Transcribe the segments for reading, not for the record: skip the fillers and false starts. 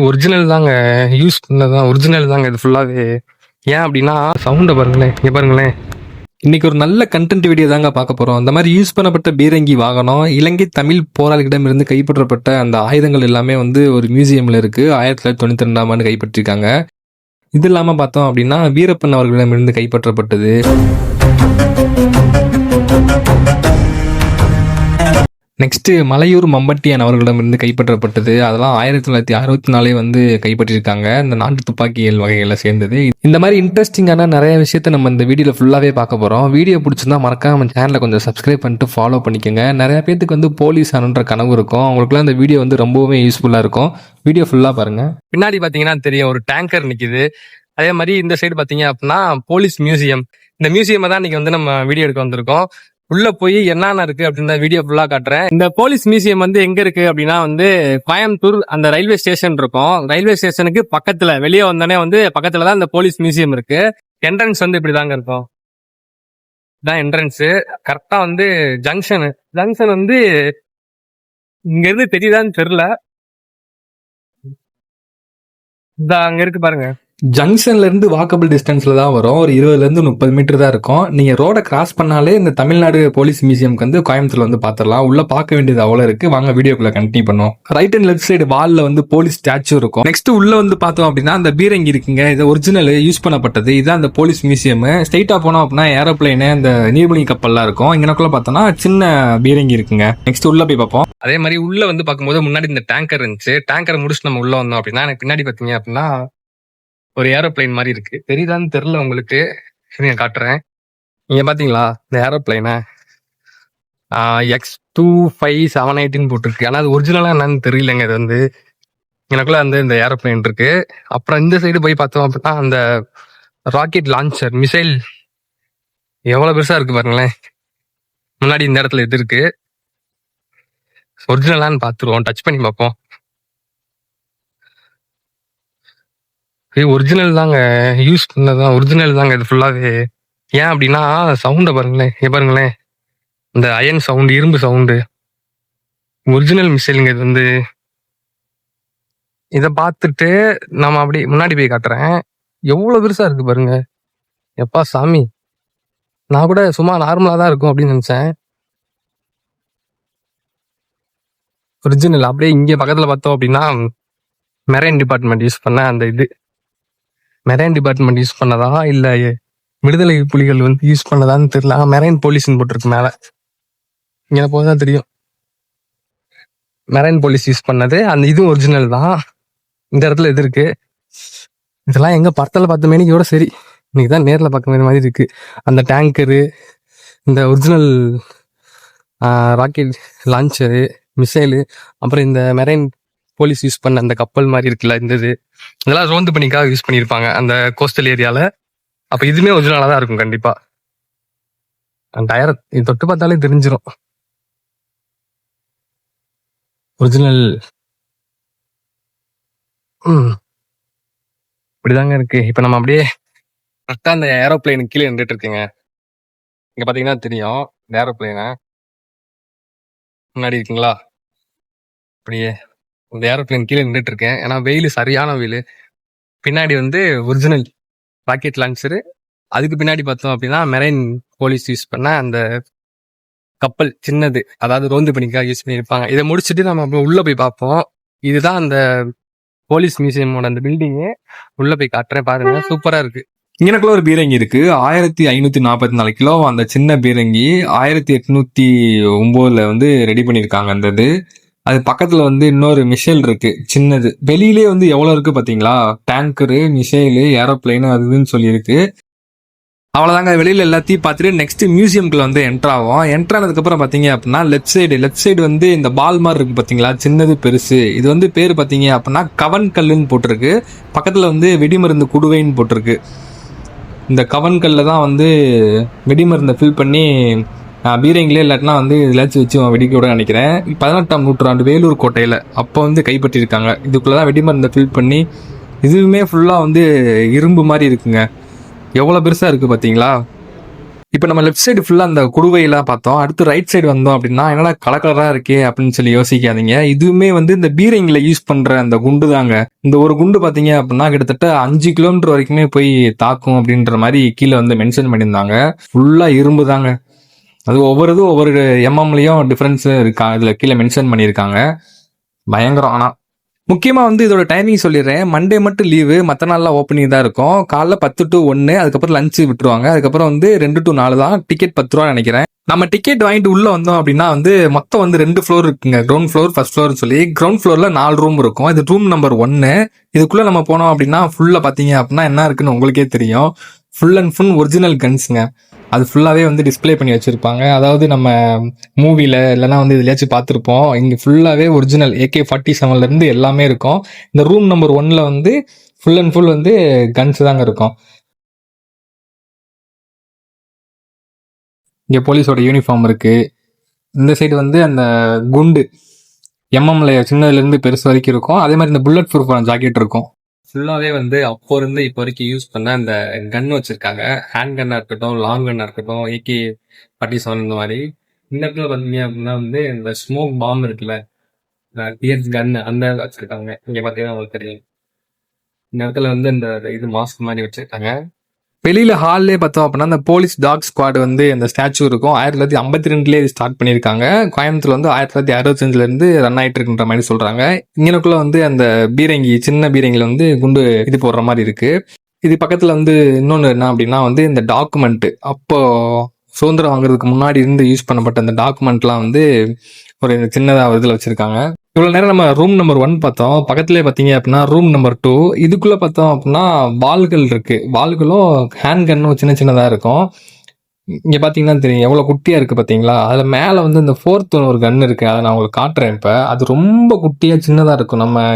Original தாங்க. Use பண்ணதான் original தாங்க இது ஃபுல்லாவே. ஏன் அப்படின்னா சவுண்டை பாருங்களேன், இங்க பாருங்களேன். இன்னைக்கு ஒரு நல்ல கண்டென்ட் வீடியோ தாங்க பார்க்க போறோம். அந்த மாதிரி யூஸ் பண்ணப்பட்ட பீரங்கி வாகனம், இலங்கை தமிழ் போராளிகளிடமிருந்து கைப்பற்றப்பட்ட அந்த ஆயுதங்கள் எல்லாமே வந்து ஒரு மியூசியம்ல இருக்கு. 1992ஆம் ஆண்டு கைப்பற்றிருக்காங்க. இது இல்லாம பார்த்தோம் அப்படின்னா வீரப்பன் அவர்களிடமிருந்து கைப்பற்றப்பட்டது. நெக்ஸ்ட் மலையூர் மம்பட்டியான் அவர்களிடமிருந்து கைப்பற்றப்பட்டது. அதெல்லாம் 1964 வந்து கைப்பற்றிருக்காங்க. இந்த நாட்டு துப்பாக்கிகள் வகைகளை சேர்ந்தது. இந்த மாதிரி இன்ட்ரெஸ்டிங்கான நிறைய விஷயத்த நம்ம இந்த வீடியோல ஃபுல்லாவே பார்க்க போறோம். வீடியோ பிடிச்சிருந்தா மறக்காம நம்ம சேனலை கொஞ்சம் சப்ஸ்கிரைப் பண்ணிட்டு ஃபாலோ பண்ணிக்கோங்க. நிறைய பேருக்கு வந்து போலீஸ் ஆனுன்ற கனவு இருக்கும். அவங்களுக்குலாம் இந்த வீடியோ வந்து ரொம்பவே யூஸ்ஃபுல்லா இருக்கும். வீடியோ ஃபுல்லா பாருங்க. பின்னாடி பாத்தீங்கன்னா தெரியும், ஒரு டேங்கர் நிக்குது. அதே மாதிரி இந்த சைடு பாத்தீங்க அப்படின்னா போலீஸ் மியூசியம். இந்த மியூசியம் தான் இன்னைக்கு வந்து நம்ம வீடியோ எடுக்க வந்திருக்கோம். உள்ள போய் என்னென்ன இருக்கு அப்படின்னு வீடியோ ஃபுல்லா காட்டுறேன். இந்த போலீஸ் மியூசியம் வந்து எங்க இருக்கு அப்படின்னா வந்து கோயம்புத்தூர் அந்த ரயில்வே ஸ்டேஷன் இருக்கும். ரயில்வே ஸ்டேஷனுக்கு பக்கத்துல வெளியே வந்தோடனே வந்து பக்கத்துல தான் இந்த போலீஸ் மியூசியம் இருக்கு. என்ட்ரன்ஸ் வந்து இப்படிதாங்க இருக்கும். இதான் என்ட்ரன்ஸ். கரெக்டா வந்து ஜங்ஷன் வந்து இங்க இருந்து தெரியுதான்னு தெரியல. அங்க இருக்கு பாருங்க. ஜங்ஷன்ல இருந்து வாக்கபிள் டிஸ்டன்ஸ்ல தான் வரும். ஒரு 20ல இருந்து 30 மீட்டர் தான் இருக்கும். நீங்க ரோட கிராஸ் பண்ணாலே இந்த தமிழ்நாடு போலீஸ் மியூசியம்க்கு வந்து கோயம்புத்தூர்ல வந்து பாத்திரலாம். உள்ள பார்க்க வேண்டியது அவ்வளவு இருக்கு. வாங்க வீடியோக்குள்ள கண்டினியூ பண்ணுவோம். ரைட் அண்ட் லெஃப்ட் சைடு வால்ல வந்து போலீஸ் ஸ்டாச்சு இருக்கும். நெக்ஸ்ட் உள்ள வந்து பார்த்தோம் அப்படின்னா அந்த பீரங்கி இருக்குங்க. இது ஒரிஜினல் யூஸ் பண்ணப்பட்டது. இதுதான் அந்த போலீஸ் மியூசியம். ஸ்ட்ரைட்டா போனோம் அப்படின்னா ஏரோப்ளைன், இந்த நீர்மூழ்கி கப்பல்லாம் இருக்கும். இங்கனக்குள்ள பார்த்தோம்னா சின்ன பீரங்கி இருக்குங்க. நெக்ஸ்ட் உள்ள போய் பார்ப்போம். அதே மாதிரி உள்ள வந்து பார்க்கும்போது முன்னாடி இந்த டேங்கர் இருந்துச்சு. டேங்கர் முடிச்சு நம்ம உள்ள வந்தோம் அப்படின்னா எனக்கு பின்னாடி பாத்தீங்க அப்படின்னா ஒரு ஏரோப்ளைன் மாதிரி இருக்கு. தெரியுதான்னு தெரியல உங்களுக்கு. நான் காட்டுறேன். நீங்க பாத்தீங்களா இந்த ஏரோப்ளைனை X25718 போட்டிருக்கு. ஆனா அது ஒரிஜினலா என்னன்னு தெரியலங்க. இது வந்து எனக்குள்ள வந்து இந்த ஏரோப்ளைன் இருக்கு. அப்புறம் இந்த சைடு போய் பார்த்தோம் அப்படின்னா அந்த ராக்கெட் லான்ச்சர் மிசைல் எவ்வளவு பெருசா இருக்கு பாருங்களேன். முன்னாடி இந்த இடத்துல இது இருக்கு. ஒரிஜினலான்னு பாத்துருவோம், டச் பண்ணி பார்ப்போம். ஒரிஜினல் தாங்க. யூஸ் பண்ணதான் ஒரிஜினல் தாங்க இது ஃபுல்லாவே. ஏன் அப்படின்னா சவுண்டை பாருங்களேன், பாருங்களேன். இந்த அயன் சவுண்டு, இரும்பு சவுண்டு. ஒரிஜினல் மிசைலுங்க இது வந்து. இதை பார்த்துட்டு நம்ம அப்படி முன்னாடி போய் காட்டுறேன். எவ்வளவு பெருசா இருக்கு பாருங்க. எப்பா சாமி, நான் கூட சும்மா நார்மலா தான் இருக்கும் அப்படின்னு நினைச்சேன். ஒரிஜினல். அப்படியே இங்க பக்கத்துல பார்த்தோம் அப்படின்னா மெரைன் டிபார்ட்மெண்ட் யூஸ் பண்ண அந்த இது மெரைன் டிபார்ட்மெண்ட் யூஸ் பண்ணதா இல்ல விடுதலை புலிகள் வந்து யூஸ் பண்ணதான்னு தெரியல. மெரைன் போலீஸ்ன்னு போட்டிருக்கு மேல. இங்க போதான் தெரியும். மெரைன் போலீஸ் யூஸ் பண்ணது அந்த இதுவும் ஒரிஜினல் தான். இந்த இடத்துல இது இருக்கு. இதெல்லாம் எங்க படத்துல பார்த்த மேனிக்கோட சரி, இன்னைக்குதான் நேர்ல பார்க்க மாதிரி இருக்கு. அந்த டேங்கரு, இந்த ஒரிஜினல் ராக்கெட் லான்ச்சரு, மிசைலு, அப்புறம் இந்த மெரைன் போலீஸ் யூஸ் பண்ண அந்த கப்பல் மாதிரி இருக்குல்ல, இந்த இதெல்லாம் ரோந்து பணிக்காக யூஸ் பண்ணியிருப்பாங்க அந்த கோஸ்டல் ஏரியால. அப்ப இதுவுமே ஒரிஜினலா தான் இருக்கும் கண்டிப்பா. டயரை தொட்டு பார்த்தாலே தெரிஞ்சிடும் ஒரிஜினல். இப்படிதாங்க இருக்கு. இப்ப நம்ம அப்படியே கரெக்டா அந்த ஏரோப்ளைனுக்கு கீழே நின்றுட்டு இருக்குங்க. இங்க பாத்தீங்கன்னா தெரியும் இந்த ஏரோப்ளைனை முன்னாடி இருக்குங்களா. அப்படியே இந்த ஏரோப்ளைன் கீழே நின்றுட்டு இருக்கேன். ஏன்னா வெயில், சரியான வெயில். பின்னாடி வந்து ஒரிஜினல் ராக்கெட் லான்ச்சரு. அதுக்கு பின்னாடி பார்த்தோம் அப்படின்னா மெரைன் போலீஸ் யூஸ் பண்ண அந்த கப்பல், சின்னது, அதாவது ரோந்து பணிக்காக யூஸ் பண்ணியிருப்பாங்க. இதை முடிச்சுட்டு நம்ம உள்ள போய் பார்ப்போம். இதுதான் அந்த போலீஸ் மியூசியமோட அந்த பில்டிங்கு. உள்ள போய் காட்டுறேன் பாருங்க, சூப்பரா இருக்கு. இங்கனக்குள்ள ஒரு பீரங்கி இருக்கு. 1544 கிலோ அந்த சின்ன பீரங்கி 1809 வந்து ரெடி பண்ணிருக்காங்க. அந்த இது அது பக்கத்துல வந்து இன்னொரு மிசைல் இருக்கு, சின்னது. வெளியிலே வந்து எவ்வளவு இருக்கு பாத்தீங்களா. டேங்கரு, மிசைலு, ஏரோப்ளைன் அதுன்னு சொல்லியிருக்கு. அவ்வளவுதாங்க. வெளியில எல்லாத்தையும் பார்த்துட்டு நெக்ஸ்ட் மியூசியம்குள்ள வந்து என்டர் ஆகும். என்டர் ஆனதுக்கு அப்புறம் பாத்தீங்க அப்படின்னா லெஃப்ட் சைடு வந்து இந்த பால் மாதிரி இருக்கு பாத்தீங்களா, சின்னது பெருசு. இது வந்து பேர் பாத்தீங்க அப்படின்னா கவன் கல்லுன்னு போட்டிருக்கு. பக்கத்துல வந்து வெடிமருந்து குடுவைன்னு போட்டிருக்கு. இந்த கவன் கல்ல தான் வந்து வெடிமருந்தை ஃபில் பண்ணி பீரங்கிலே இல்லாட்டினா வந்து இதுலாச்சும் வச்சு வெடிக்க விட நினைக்கிறேன். 18ஆம் நூற்றாண்டு வேலூர் கோட்டையில அப்போ வந்து கைப்பற்றிருக்காங்க. இதுக்குள்ளதான் வெடிமருந்தை ஃபில் பண்ணி. இதுவுமே ஃபுல்லா வந்து இரும்பு மாதிரி இருக்குங்க. எவ்வளவு பெருசா இருக்கு பாத்தீங்களா. இப்போ நம்ம லெஃப்ட் சைடு ஃபுல்லா அந்த குடுவையெல்லாம் பார்த்தோம். அடுத்து ரைட் சைடு வந்தோம் அப்படின்னா, என்னடா கலர் கலரா இருக்கே அப்படின்னு சொல்லி யோசிக்காதீங்க. இதுவுமே வந்து இந்த பீரங்கில யூஸ் பண்ற அந்த குண்டு தாங்க. இந்த ஒரு குண்டு பார்த்தீங்க அப்படின்னா, கிட்டத்தட்ட 5 கிலோமீட்டர் வரைக்குமே போய் தாக்கும் அப்படின்ற மாரி கீழ வந்து மென்ஷன் பண்ணியிருந்தாங்க. ஃபுல்லா இரும்பு தாங்க. அது ஒவ்வொரு எம்எம்லயும் டிஃபரன்ஸ் இருக்கா இதுல கீழ மென்ஷன் பண்ணியிருக்காங்க. பயங்கரம் ஆனா. முக்கியமா வந்து இதோட டைமிங் சொல்லிடுறேன். மண்டே மட்டும் லீவு, மற்ற நாள்லாம் ஓப்பனிங் தான் இருக்கும். காலைல 10 to 1, அதுக்கப்புறம் லஞ்ச் விட்டுருவாங்க. அதுக்கப்புறம் வந்து 2 to 4 தான். டிக்கெட் 10 ரூபா நினைக்கிறேன். நம்ம டிக்கெட் வாங்கிட்டு உள்ள வந்தோம் அப்படின்னா வந்து மொத்தம் வந்து 2 ஃப்ளோர் இருக்குங்க. கிரவுண்ட் ஃப்ளோர், ஃபர்ஸ்ட் ஃப்ளோர்னு சொல்லி. கிரவுண்ட் ஃப்ளோர்ல 4 ரூம் இருக்கும். இது ரூம் நம்பர் 1. இதுக்குள்ள நம்ம போனோம் அப்படின்னா ஃபுல்லா பாத்தீங்க அப்படின்னா என்ன இருக்குன்னு உங்களுக்கே தெரியும். ஃபுல் அண்ட் ஃபுல் ஒரிஜினல் கன்ஸுங்க. அது ஃபுல்லாவே வந்து டிஸ்ப்ளே பண்ணி வச்சிருப்பாங்க. அதாவது நம்ம மூவில இல்லைன்னா வந்து இதுலயாச்சும் பார்த்துருப்போம். இங்க ஃபுல்லாவே ஒரிஜினல் AK-47ல இருந்து எல்லாமே இருக்கும். இந்த ரூம் நம்பர் 1ல வந்து ஃபுல் அண்ட் ஃபுல் வந்து கன்ஸ் தாங்க இருக்கும். இங்க போலீஸோட யூனிஃபார்ம் இருக்கு. இந்த சைடு வந்து அந்த குண்டு எம்எம்ல சின்னதுல இருந்து பெருசு வரைக்கும் இருக்கும். அதே மாதிரி இந்த புல்லட் ப்ரூஃப் ஜாக்கெட் இருக்கும். ஃபுல்லாவே வந்து அப்போ இருந்து இப்போ வரைக்கும் யூஸ் பண்ண அந்த கன் வச்சிருக்காங்க. ஹேண்ட் கன்னா இருக்கட்டும், லாங் கன்னா இருக்கட்டும், AK-47 இந்த மாதிரி. இந்த இடத்துல பாத்தீங்க அப்படின்னா வந்து இந்த ஸ்மோக் பாம் இருக்குல்ல, டியர் கன் அந்த வச்சிருக்காங்க. இங்க பாத்தீங்கன்னா உங்களுக்கு தெரியும். இந்த இடத்துல வந்து இந்த இது மாஸ்க் மாதிரி வச்சிருக்காங்க. வெளியில ஹால்லே பார்த்தோம் அப்படின்னா அந்த போலீஸ் டாக் ஸ்குவாட் வந்து அந்த ஸ்டாச்சு இருக்கும். 1952லேயே ஸ்டார்ட் பண்ணியிருக்காங்க. கோயம்புத்தூர்ல வந்து 1965ல இருந்து ரன் ஆயிட்டு இருக்குன்ற மாதிரி சொல்றாங்க. இங்கனக்குள்ள வந்து அந்த பீரங்கி, சின்ன பீரங்கில வந்து குண்டு இது போடுற மாதிரி இருக்கு. இது பக்கத்துல வந்து இன்னொன்னு என்ன அப்படின்னா வந்து இந்த டாக்குமெண்ட், அப்போ சுதந்திரம் வாங்குறதுக்கு முன்னாடி இருந்து யூஸ் பண்ணப்பட்ட அந்த டாக்குமெண்ட்லாம் வந்து ஒரு சின்னதா இதுல வச்சிருக்காங்க. இவ்வளவு நேரம் நம்ம ரூம் நம்பர் 1 பார்த்தோம். பக்கத்துலேயே பார்த்தீங்க அப்படின்னா ரூம் நம்பர் 2. இதுக்குள்ள பார்த்தோம் அப்படின்னா வாள்கள் இருக்கு. வாள்களும் ஹேண்ட் கன்னும் சின்ன சின்னதா இருக்கும். இங்க பாத்தீங்கன்னா தெரியும் எவ்வளவு குட்டியா இருக்கு பாத்தீங்களா. அதுல மேல வந்து இந்த 4th ஒரு கன் இருக்கு. அதை நான் உங்களுக்கு காட்டுறேன். இப்ப அது ரொம்ப குட்டியா சின்னதா இருக்கும். நம்ம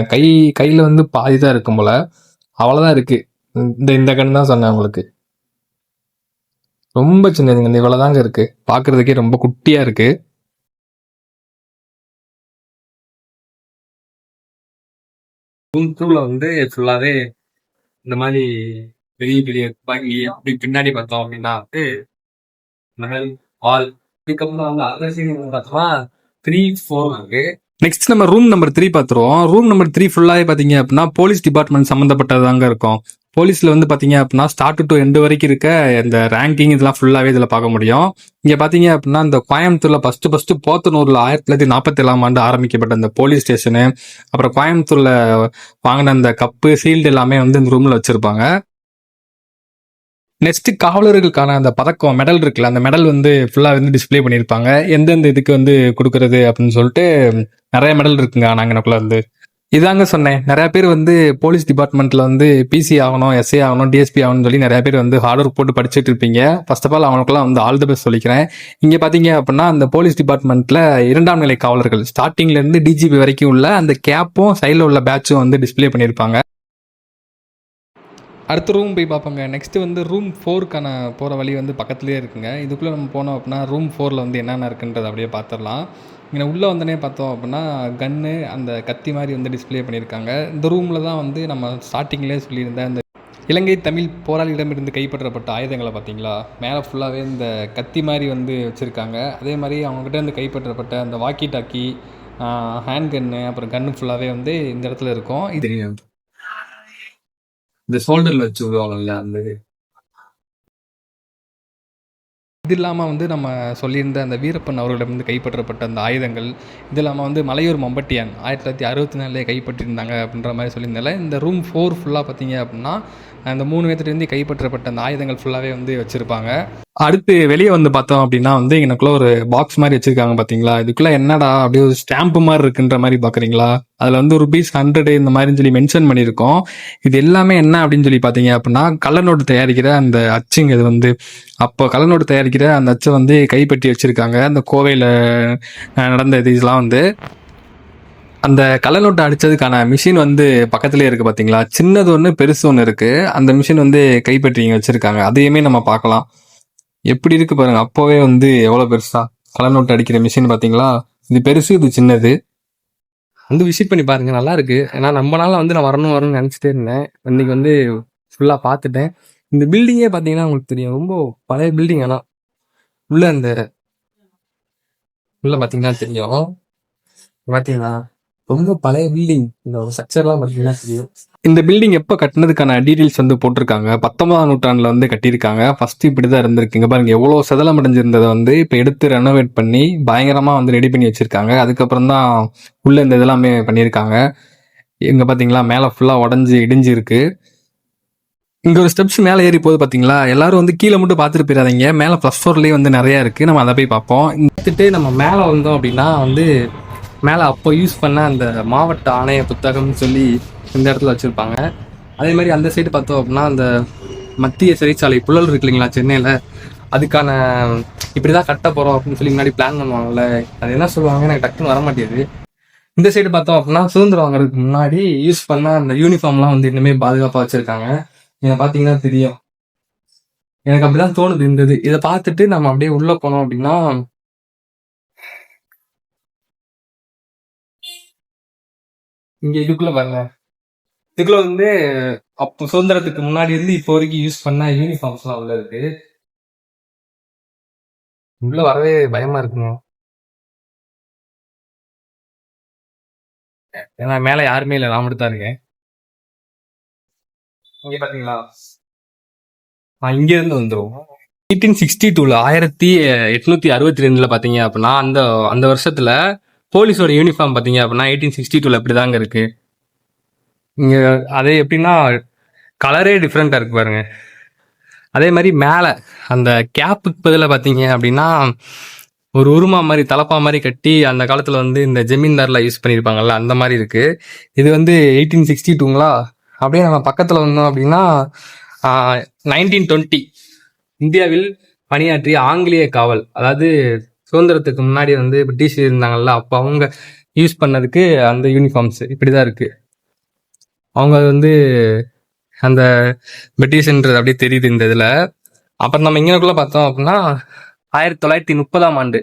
கையில வந்து பாதி தான் இருக்கும் போல. அவ்வளவுதான் இருக்கு. இந்த கன் தான் சொன்னேன் உங்களுக்கு. ரொம்ப சின்னதுங்க. இந்த இவ்வளவுதாங்க இருக்கு. பாக்குறதுக்கே ரொம்ப குட்டியா இருக்கு. ரூம் 2ல வந்து ஃபுல்லாவே இந்த மாதிரி பெரிய பெரிய துப்பாக்கி. அப்படி பின்னாடி பார்த்தோம் அப்படின்னா வந்து இந்த மாதிரி வால். இதுக்கப்புறம் வந்து அதர் சைடு பார்த்தோம்னா 3, 4 இருக்கு. நெக்ஸ்ட் நம்ம ரூம் நம்பர் 3 பார்த்துருவோம். ரூம் நம்பர் 3 ஃபுல்லாவே பாத்தீங்க அப்படின்னா போலீஸ் டிபார்ட்மெண்ட் சம்பந்தப்பட்டதாங்க இருக்கும். போலீஸ்ல வந்து பாத்தீங்க அப்படின்னா ஸ்டார்ட் டு எண்ட் வரைக்கும் இருக்க இந்த ரேங்கிங் இதெல்லாம் ஃபுல்லாவே இதுல பார்க்க முடியும். இங்க பாத்தீங்க அப்படின்னா இந்த கோயம்புத்தூர்ல ஃபர்ஸ்ட் போத்தனூர்ல 1947ஆம் ஆண்டு ஆரம்பிக்கப்பட்ட இந்த போலீஸ் ஸ்டேஷனு, அப்புறம் கோயம்புத்தூர்ல வாங்கின அந்த கப்பு, சீல்டு எல்லாமே வந்து இந்த ரூம்ல வச்சிருப்பாங்க. நெக்ஸ்ட் காவலர்களுக்கான அந்த பதக்கம், மெடல் இருக்குல்ல, அந்த மெடல் வந்து ஃபுல்லா வந்து டிஸ்ப்ளே பண்ணியிருப்பாங்க. எந்தெந்த இதுக்கு வந்து கொடுக்கறது அப்படின்னு சொல்லிட்டு நிறைய மெடல் இருக்குங்க. நாங்க எனக்குள்ள வந்து இதாங்க சொன்னேன். நிறைய பேர் வந்து போலீஸ் டிபார்ட்மெண்ட்ல வந்து பிசி ஆகணும், எஸ்ஐ ஆகணும், டிஎஸ்பி ஆகணும்னு சொல்லி நிறைய பேர் வந்து ஹார்ட் ஒர்க் போட்டு படிச்சுட்டு இருப்பீங்க. ஃபர்ஸ்ட் ஆஃப் ஆல் அவனுக்குலாம் வந்து ஆல் தி பெஸ்ட் சொல்லிக்கிறேன். இங்க பாத்தீங்க அப்படின்னா அந்த போலீஸ் டிபார்ட்மெண்ட்ல 2ஆம் நிலை காவலர்கள் ஸ்டார்டிங்ல இருந்து டிஜிபி வரைக்கும் உள்ள அந்த கேப்பும் சைட்ல உள்ள பேட்சும் வந்து டிஸ்ப்ளே பண்ணியிருப்பாங்க. அடுத்த ரூம் போய் பார்ப்போங்க. நெக்ஸ்ட் வந்து ரூம் 4க்கான போகிற வழி வந்து பக்கத்துலேயே இருக்குங்க. இதுக்குள்ளே நம்ம போனோம் அப்படின்னா ரூம் 4ல் வந்து என்னென்ன இருக்குன்றதை அப்படியே பார்த்துடலாம். இங்கே உள்ளே வந்தோடனே பார்த்தோம் அப்படின்னா கன்னு, அந்த கத்தி மாதிரி வந்து டிஸ்ப்ளே பண்ணியிருக்காங்க. இந்த ரூமில் தான் வந்து நம்ம ஸ்டார்டிங்லேயே சொல்லியிருந்த அந்த இலங்கை தமிழ் போராளியிடமிருந்து கைப்பற்றப்பட்ட ஆயுதங்களை பார்த்தீங்களா, மேலே ஃபுல்லாகவே இந்த கத்தி மாதிரி வந்து வச்சுருக்காங்க. அதே மாதிரி அவங்ககிட்ட இருந்து கைப்பற்றப்பட்ட அந்த வாக்கி டாக்கி, ஹேண்ட் கன்னு, அப்புறம் கன்னு ஃபுல்லாகவே வந்து இந்த இடத்துல இருக்கும். இது இந்த ஷோல்டர்ல வச்சு விடுவாங்கல்ல அந்த இது இல்லாமல் வந்து நம்ம சொல்லியிருந்த அந்த வீரப்பன் அவர்களிடமிருந்து கைப்பற்றப்பட்ட அந்த ஆயுதங்கள், இது இல்லாமல் வந்து மலையூர் மம்பட்டியான் 1964 கைப்பற்றியிருந்தாங்க அப்படின்ற மாதிரி சொல்லியிருந்தால. இந்த ரூம் 4 ஃபுல்லாக பார்த்தீங்க அப்படின்னா அந்த 3 பேர்த்துலேருந்து கைப்பற்றப்பட்ட அந்த ஆயுதங்கள் ஃபுல்லாகவே வந்து வச்சுருப்பாங்க. அடுத்து வெளியே வந்து பார்த்தோம் அப்படின்னா வந்து எனக்குள்ள ஒரு பாக்ஸ் மாதிரி வச்சிருக்காங்க பார்த்தீங்களா. இதுக்குள்ள என்னடா அப்படியே ஒரு ஸ்டாம்ப் மாதிரி இருக்குன்ற மாதிரி பார்க்குறீங்களா. அதில் வந்து ₹100 இந்த மாதிரின்னு சொல்லி மென்ஷன் பண்ணியிருக்கோம். இது எல்லாமே என்ன அப்படின்னு சொல்லி பார்த்தீங்க அப்படின்னா கள்ளநோட்டு தயாரிக்கிற அந்த அச்சுங்க. இது வந்து அப்போ கள்ளநோட்டு தயாரிக்கிற அந்த அச்சை வந்து கைப்பற்றி வச்சிருக்காங்க. அந்த கோவையில் நடந்த இதெல்லாம் வந்து அந்த கள்ளநோட்டு அடிச்சதுக்கான மிஷின் வந்து பக்கத்துலேயே இருக்கு பார்த்தீங்களா. சின்னது ஒன்று, பெருசு ஒன்று இருக்கு. அந்த மிஷின் வந்து கைப்பற்றி வச்சிருக்காங்க. அதையுமே நம்ம பார்க்கலாம். எப்படி இருக்கு பாருங்க. அப்போவே வந்து எவ்வளவு பெருசா கள்ளநோட்டு அடிக்கிற மிஷின் பார்த்தீங்களா. இது பெருசு, இது சின்னது. வந்து விசிட் பண்ணி பாருங்க, நல்லா இருக்கு. ஏன்னா நம்ம நாள் வந்து நான் வரணும்னு நினைச்சிட்டே இருந்தேன். இன்னைக்கு வந்து ஃபுல்லா பார்த்துட்டேன். இந்த பில்டிங்கே பார்த்தீங்கன்னா உங்களுக்கு தெரியும், ரொம்ப பழைய பில்டிங். ஆனால் உள்ள அந்த உள்ள பாத்தீங்கன்னா தெரியும். பாத்தீங்களா ரொம்ப பழைய பில்டிங். இந்த ஸ்ட்ரக்சர்லாம் பாத்தீங்கன்னா தெரியும். இந்த பில்டிங் எப்ப கட்டினதுக்கான டீடைல்ஸ் வந்து போட்டிருக்காங்க. 19ஆம் நூற்றாண்டுல வந்து கட்டியிருக்காங்க. ஃபர்ஸ்ட் இப்படிதான் இருந்திருக்குங்க. பாருங்க எவ்வளவு சதலம் அடைஞ்சிருந்ததை வந்து இப்ப எடுத்து ரெனோவேட் பண்ணி பயங்கரமா வந்து ரெடி பண்ணி வச்சிருக்காங்க. அதுக்கப்புறம் தான் உள்ள இந்த இதெல்லாமே பண்ணியிருக்காங்க. இங்க பாத்தீங்களா மேல ஃபுல்லா உடஞ்சி இடிஞ்சு இருக்கு. இங்க ஒரு ஸ்டெப்ஸ் மேல ஏறி போகுது பாத்தீங்களா. எல்லாரும் வந்து கீழே மட்டும் பாத்துட்டு போயிடாதீங்க. மேல ஃபர்ஸ்ட் ஃப்ளோர்லயே வந்து நிறைய இருக்கு. நம்ம அதை போய் பார்ப்போம். எடுத்துட்டு நம்ம மேல வந்தோம் அப்படின்னா வந்து மேல அப்போ யூஸ் பண்ண அந்த மாவட்ட ஆணைய புத்தகம்னு சொல்லி இந்த இடத்துல வச்சிருப்பாங்க. அதே மாதிரி அந்த சைடு பார்த்தோம் அப்படின்னா அந்த மத்திய சிறைச்சாலை புழல் இருக்கு இல்லைங்களா சென்னையில, அதுக்கான இப்படிதான் கட்ட போறோம் அப்படின்னு சொல்லி முன்னாடி பிளான் பண்ணுவாங்கல்ல, அது என்ன சொல்லுவாங்க எனக்கு டக்குன்னு வர மாட்டேங்குது. இந்த சைடு பார்த்தோம் அப்படின்னா சுதந்திரம் வாங்குறதுக்கு முன்னாடி யூஸ் பண்ண அந்த யூனிஃபார்ம்லாம் வந்து இன்னுமே பாதுகாப்பா வச்சிருக்காங்க. இதை பார்த்தீங்கன்னா தெரியும். எனக்கு அப்படிதான் தோணுது இருந்தது. இதை பார்த்துட்டு நம்ம அப்படியே உள்ள போனோம் அப்படின்னா இங்க இதுக்குள்ள பாருங்க. இதுக்குள்ள வந்து அப்போ சுதந்திரத்துக்கு முன்னாடி இருந்து இப்போ வரைக்கும் யூஸ் பண்ண யூனிஃபார்ம்ஸ்லாம் உள்ள இருக்கு. உள்ள வரவே பயமா இருக்குங்க. ஏன்னா மேல யாருமே இல்லை, நான் மட்டும் தான் இருக்கேன். இங்க பாத்தீங்களா இங்க இருந்து வந்துரும். 1862 1862 பாத்தீங்க அப்படின்னா அந்த அந்த வருஷத்துல போலீஸோட யூனிஃபார்ம் பாத்தீங்க அப்படின்னா 1862 இப்படிதாங்க இருக்கு. இங்க அதே எப்படின்னா கலரே டிஃப்ரெண்டா இருக்கு பாருங்க. அதே மாதிரி மேல அந்த கேப்புக்கு பதிலாக பாத்தீங்க அப்படின்னா ஒரு உருமா மாதிரி தலப்பா மாதிரி கட்டி அந்த காலத்துல வந்து இந்த ஜமீன்தார்ல யூஸ் பண்ணியிருப்பாங்கல்ல அந்த மாதிரி இருக்கு. இது வந்து 1862ங்களா. அப்படியே நம்ம பக்கத்துல வந்தோம் அப்படின்னா 1920 இந்தியாவில் பணியாற்றிய ஆங்கிலேய காவல், அதாவது சுதந்திரத்துக்கு முன்னாடி வந்து பிரிட்டிஷ் இருந்தாங்கல்ல, அப்போ அவங்க யூஸ் பண்ணதுக்கு அந்த யூனிஃபார்ம்ஸ் இப்படிதான் இருக்கு. அவங்க வந்து அந்த பிரிட்டிஷ்ன்றது அப்படியே தெரியுது இந்த இதுல. அப்புறம் நம்ம இங்கனக்குள்ள பார்த்தோம் அப்படின்னா 1930ஆம் ஆண்டு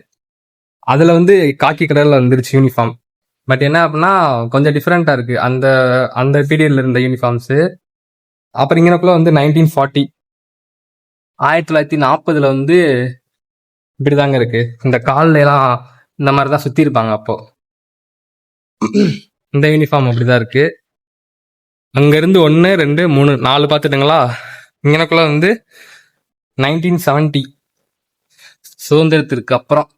அதுல வந்து காக்கி கலர்ல வந்துருச்சு யூனிஃபார்ம். பட் என்ன அப்படின்னா கொஞ்சம் டிஃப்ரெண்டா இருக்கு அந்த அந்த பீரியட்ல இருந்த யூனிஃபார்ம்ஸ். அப்புறம் இங்கனக்குள்ள வந்து 1940 1940 வந்து இப்படிதாங்க இருக்கு. இந்த கால்ல எல்லாம் இந்த மாதிரிதான் சுத்தி இருப்பாங்க அப்போ. இந்த யூனிஃபார்ம் அப்படிதான் இருக்கு. அங்க இருந்து 1 2 3 4 பாத்துட்டுங்களா. இங்கனக்குள்ள வந்து 1970 சுதந்திரத்திற்கு அப்புறம்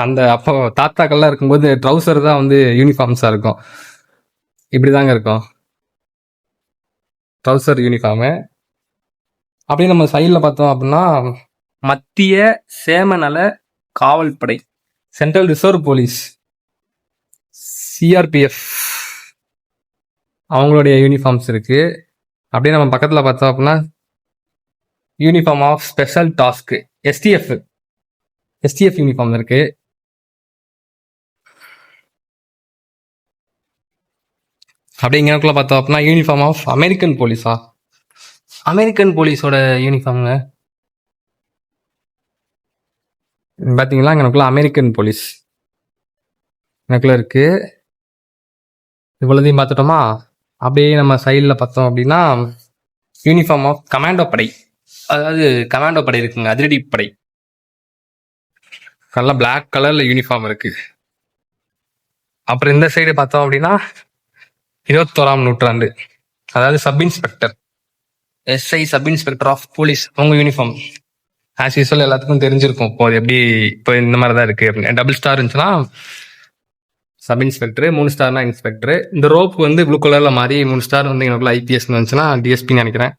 அந்த அப்போ தாத்தாக்கள்லாம் இருக்கும்போது ட்ரௌசர் தான் வந்து யூனிஃபார்ம்ஸா இருக்கும். இப்படிதாங்க இருக்கும் ட்ரௌசர் யூனிஃபார்மு. அப்படியே நம்ம சைடில் பார்த்தோம் அப்படின்னா மத்திய சேமநல காவல்படை, சென்ட்ரல் ரிசர்வ் போலீஸ், சிஆர்பிஎஃப் அவங்களுடைய யூனிஃபார்ம்ஸ் இருக்கு. அப்படியே நம்ம பக்கத்தில் பார்த்தோம் அப்படின்னா uniform of special task STF uniform இருக்கு. அப்படியே இங்கனக்குள்ள பார்த்தோம் அப்படின்னா யூனிஃபார்ம் ஆஃப் அமெரிக்கன் போலீஸா, அமெரிக்கன் போலீஸோட யூனிஃபார்முங்க பாத்தீங்களா. இங்கனக்குள்ள அமெரிக்கன் போலீஸ் எனக்குள்ள இருக்கு. இவ்வளோதையும் பார்த்துட்டோமா. அப்படியே நம்ம சைடில் பார்த்தோம் அப்படின்னா யூனிஃபார்ம் ஆஃப் கமாண்டோ படை, அதாவது கமாண்டோ படை இருக்குங்க, அதிரடி படை. நல்லா பிளாக் கலர்ல யூனிஃபார்ம் இருக்கு. அப்புறம் இந்த சைடு பார்த்தோம் அப்படின்னா 21ஆம் நூற்றாண்டு, அதாவது sub inspector, SI sub inspector of police அவங்க யூனிஃபார்ம். ஆஸ் யூஸ்வல் எல்லாத்துக்கும் தெரிஞ்சிருக்கும் இப்போ எப்படி இப்போ இந்த மாதிரி தான் இருக்கு அப்படின்னு. டபுள் ஸ்டார் இருந்துச்சுன்னா சப் இன்ஸ்பெக்டர், 3 ஸ்டார்னா இன்ஸ்பெக்டர். இந்த ரோப் வந்து ப்ளூ கலர்ல மாறி 3 ஸ்டார் வந்து எனக்குள்ள ஐபிஎஸ் வந்துச்சுன்னா டிஎஸ்பின்னு நினைக்கிறேன்.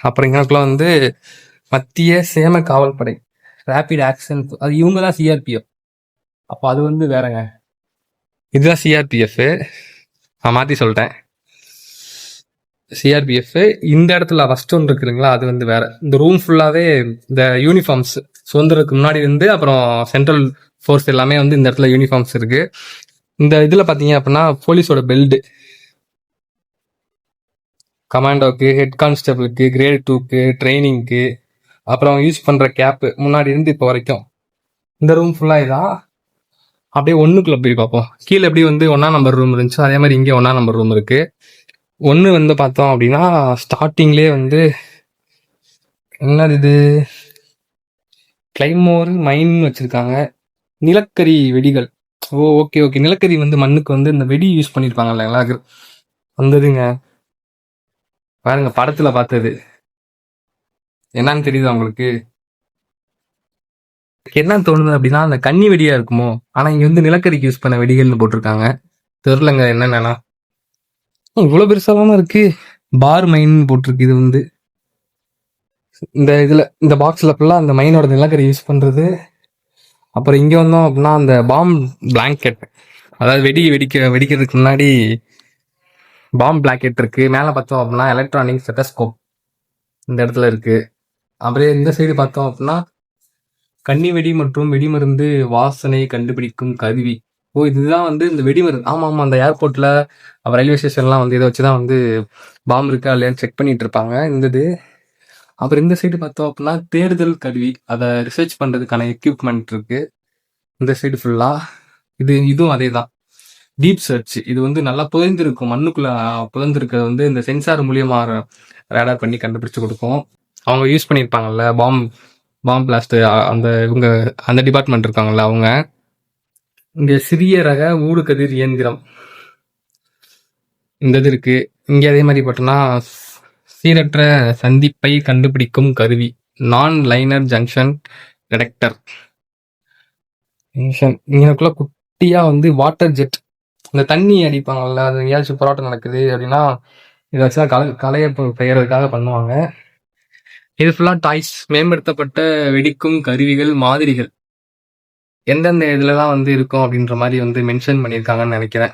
அப்புறம் எனக்குள்ள வந்து மத்திய சேம காவல்படை, ரேபிட் ஆக்ஷன், அது இவங்க தான் சிஆர்பிஎஃப். அப்போ அது வந்து வேறங்க, இதுதான் சிஆர்பிஎஃப். நான் மாத்தி சொல்லிட்டேன். சிஆர்பிஎஃப் இந்த இடத்துல ஃபர்ஸ்ட் ஒன்று இருக்கு இல்லைங்களா, அது வந்து வேற. இந்த ரூம் ஃபுல்லாவே இந்த யூனிஃபார்ம்ஸ் சுதந்திரத்துக்கு முன்னாடி இருந்து அப்புறம் சென்ட்ரல் ஃபோர்ஸ் எல்லாமே வந்து இந்த இடத்துல யூனிஃபார்ம்ஸ் இருக்கு. இந்த இதுல பாத்தீங்க அப்படின்னா போலீஸோட பெல்ட், கமாண்டோக்கு, ஹெட் கான்ஸ்டபிளுக்கு, கிரேட் 2க்கு, ட்ரைனிங்க்கு, அப்புறம் யூஸ் பண்ற கேப் முன்னாடி இருந்து இப்போ வரைக்கும் இந்த ரூம் ஃபுல்லா இதான். அப்படியே 1க்குள்ள போய் பார்ப்போம். கீழே எப்படி வந்து 1ஆம் நம்பர் ரூம் இருந்துச்சோ அதே மாதிரி இங்கே 1ஆம் நம்பர் ரூம் இருக்கு. 1 வந்து பார்த்தோம் அப்படின்னா ஸ்டார்டிங்லேயே வந்து என்னது இது கிளைமோர் மைன் வச்சிருக்காங்க. நிலக்கரி வெடிகள். ஓ, ஓகே ஓகே. நிலக்கரி வந்து மண்ணுக்கு வந்து இந்த வெடி யூஸ் பண்ணியிருப்பாங்க இல்லைங்களா, அது வந்ததுங்க. பாருங்க, படத்துல பார்த்தது. என்னன்னு தெரியுதா உங்களுக்கு? எனக்கு என்ன தோணுது அப்படின்னா, அந்த கன்னி வெடியா இருக்குமோ? ஆனா இங்க வந்து நிலக்கரிக்கு யூஸ் பண்ண வெடிகள்னு போட்டிருக்காங்க. தெரிலங்க என்னன்னா. இவ்வளவு பெருசாலாம இருக்கு. பார் மைன் போட்டிருக்கு. இது வந்து இந்த இதுல இந்த பாக்ஸ்ல ஃபுல்லா அந்த மைனோட நிலக்கரி யூஸ் பண்றது. அப்புறம் இங்க வந்தோம் அப்படின்னா அந்த பாம் பிளாங்கெட், அதாவது வெடிக்கிறதுக்கு முன்னாடி பாம் பிளாங்கெட் இருக்கு. மேல பார்த்தோம் அப்படின்னா எலக்ட்ரானிக் ஸ்டெத்தஸ்கோப் இந்த இடத்துல இருக்கு. அப்படியே இந்த சைடு பார்த்தோம் அப்படின்னா கன்னி வெடி மற்றும் வெடிமருந்து வாசனை கண்டுபிடிக்கும் கருவி. ஓ, இதுதான் வந்து இந்த வெடிமருந்து. ஆமா ஆமா, அந்த ஏர்போர்ட்ல அப்புறம் ரயில்வே ஸ்டேஷன்லாம் வந்து இதை வச்சுதான் வந்து பாம்பு இருக்கா இல்லையான்னு செக் பண்ணிட்டு இருப்பாங்க இந்த இது. அப்புறம் இந்த சைடு பார்த்தோம் அப்படின்னா தேடுதல் கருவி, அதை ரிசர்ச் பண்றதுக்கான எக்யூப்மெண்ட் இருக்கு இந்த சைடு ஃபுல்லா. இதுவும் அதே தான், டீப் சர்ச். இது வந்து நல்லா புதைந்திருக்கும், மண்ணுக்குள்ள புதைந்திருக்கிறது வந்து இந்த சென்சார் மூலியமா ரேடார் பண்ணி கண்டுபிடிச்சு கொடுக்கும். அவங்க யூஸ் பண்ணியிருப்பாங்கல்ல பாம் பிளாஸ்ட், அந்த இவங்க அந்த டிபார்ட்மெண்ட் இருக்காங்கல்ல அவங்க. இங்க சிறிய ரக ஊடுகதிர் இயந்திரம் இந்த இது இருக்கு. இங்க அதே மாதிரி பார்த்தோம்னா சீரற்ற சந்திப்பை கண்டுபிடிக்கும் கருவி, நான் லைனர் ஜங்ஷன் டிடெக்டர். இங்கனக்குள்ள குட்டியா வந்து வாட்டர் ஜெட், இந்த தண்ணி அடிப்பாங்கல்ல, அது எங்கேயாச்சும் போராட்டம் நடக்குது அப்படின்னா இதை வச்சுதான் கலையை பெயர்றதுக்காக பண்ணுவாங்க. இது ஃபுல்லா டாய்ஸ், மேம்படுத்தப்பட்ட வெடிக்கும் கருவிகள் மாதிரிகள். எந்தெந்த இதுலலாம் வந்து இருக்கும் அப்படின்ற மாதிரி வந்து மென்ஷன் பண்ணியிருக்காங்கன்னு நினைக்கிறேன்.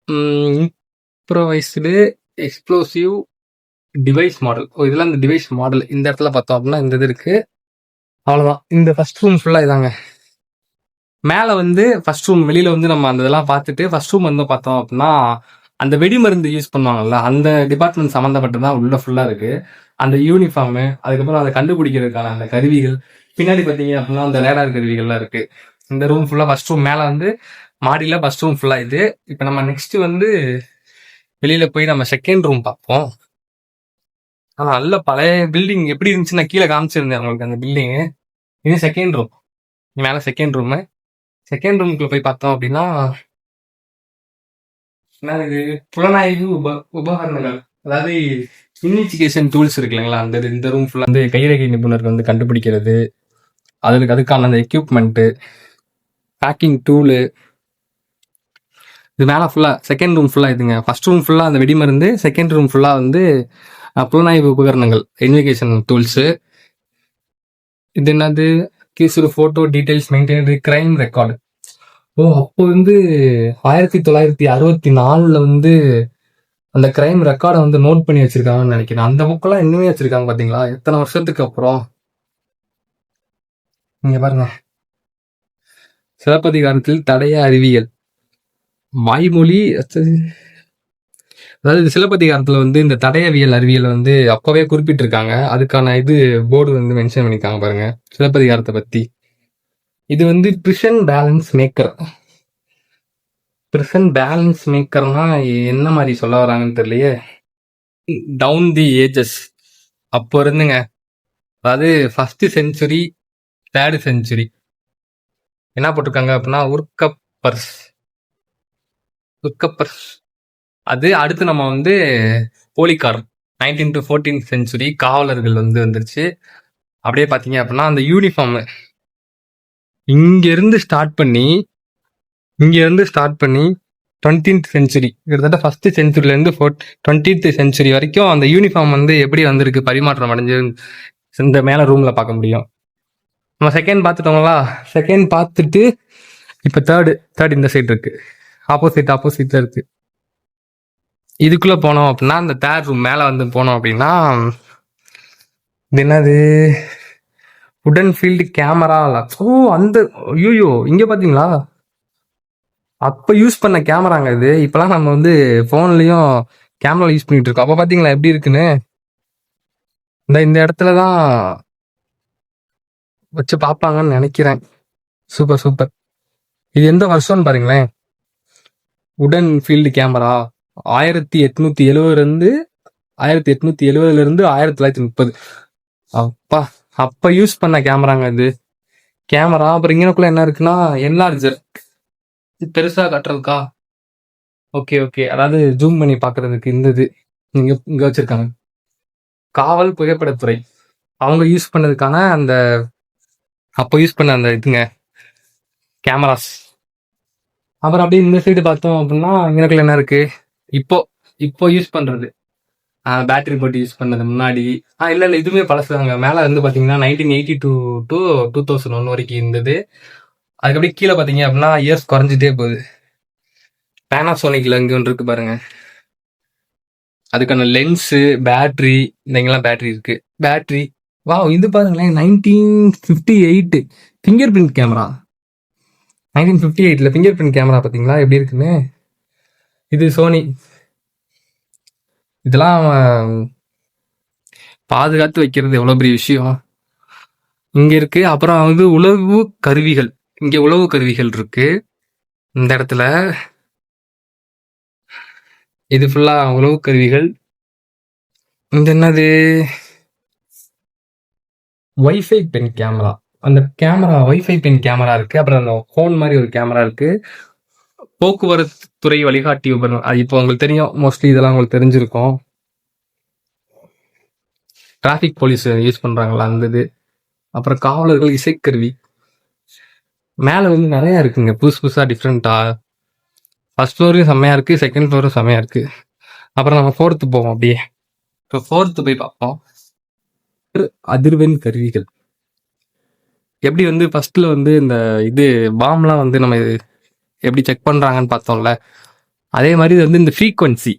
Improvised explosive device model. Oh, இதெல்லாம் இந்த டிவைஸ் மாடல். இந்த இடத்துல பார்த்தோம் அப்படின்னா இந்த இது இருக்கு. அவ்வளோதான். இந்த ஃபர்ஸ்ட் ரூம் ஃபுல்லாக இதாங்க. மேலே வந்து ஃபர்ஸ்ட் ரூம், வெளியில வந்து நம்ம அந்த இதெல்லாம் பார்த்துட்டு ஃபர்ஸ்ட் ரூம் வந்து பார்த்தோம் அப்படின்னா அந்த வெடிமருந்து யூஸ் பண்ணுவாங்கல்ல, அந்த டிபார்ட்மெண்ட் சம்மந்தப்பட்டதான் உள்ள ஃபுல்லாக இருக்கு. அந்த யூனிஃபார்மு, அதுக்கப்புறம் அதை கண்டுபிடிக்கிறதுக்கான அந்த கருவிகள், பின்னாடி பார்த்தீங்க அப்படின்னா அந்த ரேடார் கருவிகள்லாம் இருக்கு. இந்த ரூம் ஃபுல்லாக ஃபர்ஸ்ட் ரூம். மேலே வந்து மாடியில் ஃபர்ஸ்ட் ரூம் ஃபுல்லாக இது. இப்போ நம்ம நெக்ஸ்ட் வந்து வெளியில போய் நம்ம செகண்ட் ரூம் பார்ப்போம். ஆனா நல்ல பழைய பில்டிங் எப்படி இருந்துச்சு நான் கீழே காமிச்சிருந்தேன் உங்களுக்கு அந்த பில்டிங்கு. இது செகண்ட் ரூம். மேலே செகண்ட் ரூமு. செகண்ட் ரூமுக்குள்ள போய் பார்த்தோம் அப்படின்னா என்ன இது, புலனாய்வு உபகரணங்கள், அதாவது இன்வெஸ்டிகேஷன் டூல்ஸ் இருக்கு இல்லைங்களா, அந்த இந்த ரூம் ஃபுல்லாக வந்து கைரேகை நிபுணர் வந்து கண்டுபிடிக்கிறது, அதுக்கான அந்த எக்யூப்மெண்ட்டு, பேக்கிங் டூலு. இது மேலே ஃபுல்லாக செகண்ட் ரூம் ஃபுல்லாக இதுங்க. ஃபர்ஸ்ட் ரூம் ஃபுல்லாக அந்த வெடிமருந்து, செகண்ட் ரூம் ஃபுல்லாக வந்து புலனாய்வு உபகரணங்கள், இன்வெஸ்டிகேஷன் டூல்ஸு. இது என்னது, கீசுரு photo details maintain crime record. Oh, அப்போ வந்து 1964 வந்து அந்த கிரைம் ரெக்கார்டை வந்து நோட் பண்ணி வச்சிருக்காங்கன்னு நினைக்கிறேன். அந்த புக்கெல்லாம் இன்னுமே வச்சிருக்காங்க பாத்தீங்களா, எத்தனை வருஷத்துக்கு அப்புறம். நீங்க பாருங்க, சிலப்பதிகாரத்தில் தடய அறிவியல் வாய்மொழி. அதாவது சிலப்பதிகாரத்துல வந்து இந்த தடயவியல் அறிவியல் வந்து அப்பவே குறிப்பிட்டிருக்காங்க. அதுக்கான இது போர்டு வந்து மென்ஷன் பண்ணிருக்காங்க பாருங்க சிலப்பதிகாரத்தை பத்தி. இது வந்து precision balance maker. Precision balance மேக்கர்னா என்ன மாதிரி சொல்ல வராங்கன்னு தெரியலையே. டவுன் தி ஏஜஸ் அப்போ இருந்துங்க, அதாவது ஃபர்ஸ்ட் செஞ்சுரி, தேர்ட் செஞ்சுரி என்ன போட்டிருக்காங்க அப்படின்னா உர்கப்பர்ஸ். அது அடுத்து நம்ம வந்து போலிகார் 19 to 14th செஞ்சுரி காவலர்கள் வந்து வந்துருச்சு. அப்படியே பார்த்தீங்க அப்படின்னா அந்த யூனிஃபார்ம் இங்க இருந்து ஸ்டார்ட் பண்ணி 20th செஞ்சுரி, கிட்டத்தட்ட ஃபர்ஸ்ட் செஞ்சுரில இருந்து 20th செஞ்சுரி வரைக்கும் அந்த யூனிஃபார்ம் வந்து எப்படி வந்திருக்கு, பரிமாற்றம் அடைஞ்சு இந்த மேல ரூம்ல பார்க்க முடியும். நம்ம செகண்ட் பார்த்துட்டோங்களா, செகண்ட் பார்த்துட்டு இப்ப தேர்ட் இந்த சைடு இருக்கு, ஆப்போசிட்ல இருக்கு. இதுக்குள்ள போனோம் அப்படின்னா அந்த தேர்ட் ரூம் மேல வந்து போனோம் அப்படின்னா இது என்னது, உடன் ஃபீல்டு கேமரா. ஓ, அந்த ஐயோ, இங்க பாத்தீங்களா, அப்ப யூஸ் பண்ண கேமராங்க இது. இப்பெல்லாம் நம்ம வந்து போன்லயும் கேமரா யூஸ் பண்ணிட்டு இருக்கோம். அப்ப பாத்தீங்களா எப்படி இருக்குன்னு. இந்த இடத்துலதான் வச்சு பார்ப்பாங்கன்னு நினைக்கிறேன். சூப்பர். இது எந்த வருஷம்னு பாருங்களேன். உடன் ஃபீல்டு கேமரா 1870 இருந்து 1930. அப்பா, அப்ப யூஸ் பண்ண கேமராங்க இது. கேமரா அப்புறம் இங்கனக்குள்ள என்ன இருக்குன்னா என்லார்ஜர், பெருசா காட்டுறதுக்கா. ஓகே ஓகே, அதாவது ஜூம் பண்ணி பாக்குறதுக்கு இந்த இது இங்க இங்க வச்சிருக்காங்க. காவல் புகைப்படத்துறை அவங்க யூஸ் பண்ணதுக்கான அந்த அப்போ யூஸ் பண்ண அந்த இதுங்க கேமராஸ். அப்புறம் அப்படியே இந்த சைடு பார்த்தோம் அப்படின்னா இங்கனக்குள்ள என்ன இருக்கு, இப்போ இப்போ யூஸ் பண்றது பேட்டரி போட்டு யூஸ் பண்ணது முன்னாடி. இல்ல இல்ல, இதுவுமே பழசுதாங்க. மேல வந்து பாத்தீங்கன்னா 1982 டு 2001 வரைக்கும் இருந்தது. அதுக்கு அப்படியே கீழே பாத்தீங்க அப்படின்னா இயர்ஸ் குறைஞ்சிட்டே போகுது. பேனாசோனிக்ல இங்க ஒன்று இருக்கு பாருங்க, அதுக்கான லென்ஸு, பேட்டரி, இங்கெல்லாம் பேட்டரி இருக்கு. பேட்டரி வா, இது பாருங்களேன் 1958 ஃபிங்கர் பிரிண்ட் கேமரா. 1958ல ஃபிங்கர் பிரிண்ட் கேமரா பாத்தீங்களா எப்படி இருக்குன்னு. இது சோனி. இதெல்லாம் பாதுகாத்து வைக்கிறது எவ்வளவு பெரிய விஷயம் இங்க இருக்கு. அப்புறம் வந்து உளவு கருவிகள், இங்க உளவு கருவிகள் இருக்கு இந்த இடத்துல. இது ஃபுல்லா உளவு கருவிகள். இந்த என்னது, வைஃபை பென் கேமரா. அந்த கேமரா வைஃபை பென் கேமரா இருக்கு. அப்புறம் அந்த ஃபோன் மாதிரி ஒரு கேமரா இருக்கு. போக்குவரத்து துறை வழிகாட்டி உபகரணம், அது இப்போ உங்களுக்கு தெரியும், மோஸ்ட்லி இதெல்லாம் உங்களுக்கு தெரிஞ்சிருக்கும். டிராஃபிக் போலீஸ் யூஸ் பண்றாங்களா அந்த இது. அப்புறம் காவலர்கள் இசைக்கருவி. மேல வந்து நிறைய இருக்குங்க, புதுசு புதுசா டிஃப்ரெண்டா. ஃபர்ஸ்ட் ஃப்ளோரும் செம்மையா இருக்கு, செகண்ட் ஃப்ளோரும் செம்மையா இருக்கு. அப்புறம் நம்ம ஃபோர்த்து போவோம். அப்படியே இப்போ ஃபோர்த்து போய் பார்ப்போம். அதிர்வெண் கருவிகள். எப்படி வந்து ஃபர்ஸ்ட்ல வந்து இந்த இது பாம்லாம் வந்து நம்ம எப்படி செக் பண்றாங்கன்னு பார்த்தோம்ல, அதே மாதிரி இது வந்து இந்த ஃப்ரீக்வன்சி,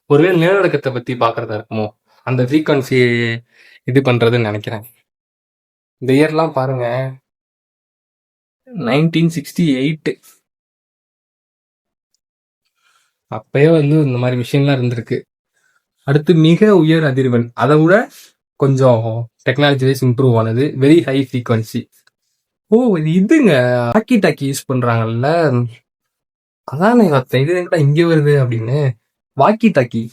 ஒருவேளை நிலநடுக்கத்தை பத்தி பாக்குறதா இருக்குமோ, அந்த ஃப்ரீக்வன்சி இது பண்றதுன்னு நினைக்கிறேன். இந்த இயர்லாம் பாருங்க, 1968. அப்பயே வந்து இந்த மாதிரி விஷயம்லாம் இருந்திருக்கு. அடுத்து மிக உயர் அதிர்வெண், அதை விட கொஞ்சம் டெக்னாலஜி வைஸ் இம்ப்ரூவ் ஆனது, வெரி ஹை ஃப்ரீக்வன்சி. ஓ, இது இதுங்க வாக்கி டாக்கி யூஸ் பண்றாங்கல்ல, அதானே இது என்கிட்ட இங்க வருது அப்படின்னு. வாக்கி டாக்கி,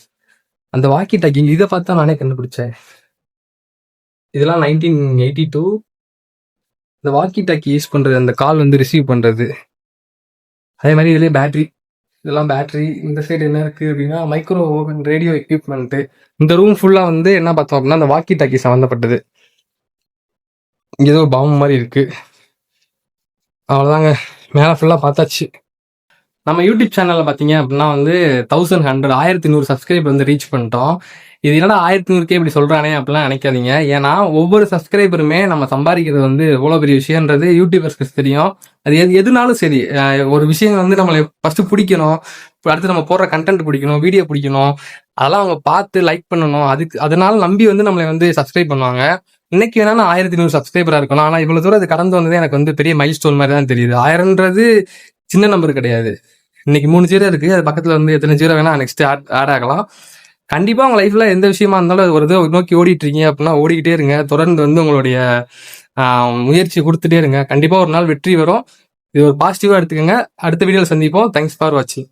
அந்த வாக்கி டாக்கி இதை பார்த்தா நானே கண்டுபிடிச்சேன். இதெல்லாம் 1982. இந்த வாக்கி டாக்கி யூஸ் பண்றது, அந்த கால் வந்து ரிசீவ் பண்றது. அதே மாதிரி இதுலயே பேட்டரி, இதெல்லாம் பேட்டரி. இந்த சைடு என்ன இருக்கு அப்படின்னா மைக்ரோ ஓவன், ரேடியோ எக்யூப்மெண்ட். இந்த ரூம் ஃபுல்லா வந்து என்ன பார்த்தோம் அப்படின்னா அந்த வாக்கி டாக்கி சம்மந்தப்பட்டது. இங்க ஏதோ பாம்பு மாதிரி இருக்கு. அவ்வளவுதாங்க, மேல ஃபுல்லா பார்த்தாச்சு. நம்ம யூடியூப் சேனல்ல பாத்தீங்க அப்படின்னா வந்து 1100 சப்ஸ்கிரைபர் வந்து ரீச் பண்ணிட்டோம். இது என்னடா 1100 இப்படி சொல்றானே அப்படிலாம் நினைக்காதீங்க. ஏன்னா ஒவ்வொரு சப்ஸ்கிரைபருமே நம்ம சம்பாதிக்கிறது வந்து எவ்வளவு பெரிய விஷயம்ன்றது யூடியூபர்ஸ்க்கு தெரியும். அது எதுனாலும் சரி, ஒரு விஷயம் வந்து நம்மளை ஃபர்ஸ்ட் பிடிக்கணும், அடுத்து நம்ம போடுற கண்டென்ட் பிடிக்கணும், வீடியோ பிடிக்கணும், அதெல்லாம் அவங்க பார்த்து லைக் பண்ணணும். அதனால நம்பி வந்து நம்மளை வந்து சப்ஸ்கிரைப் பண்ணுவாங்க. இன்னைக்கு வேணா நான் 1100 சப்ஸ்கிரைபரா இருக்கணும், ஆனா இவ்வளவு தூரம் அது கடந்து வந்தது எனக்கு வந்து பெரிய மைல் ஸ்டோன் மாதிரி தான் தெரியுது. 1000ன்றது சின்ன நம்பர் கிடையாது. இன்னைக்கு 3 ஜீரோ இருக்கு, அது பக்கத்துல வந்து எத்தனை ஜீரோ வேணா நெக்ஸ்ட் ஆட் ஆகலாம். கண்டிப்பா உங்க லைஃப்ல எந்த விஷயமா இருந்தாலும் அது ஒரு இதை நோக்கி ஓடிட்டு இருக்கீங்க அப்படின்னா ஓடிக்கிட்டே இருங்க. தொடர்ந்து வந்து உங்களுடைய முயற்சி கொடுத்துட்டே இருங்க. கண்டிப்பா ஒரு நாள் வெற்றி வரும். இது ஒரு பாசிட்டிவா எடுத்துக்கோங்க. அடுத்த வீடியோல சந்திப்போம். தேங்க்ஸ் ஃபார் வாட்சிங்.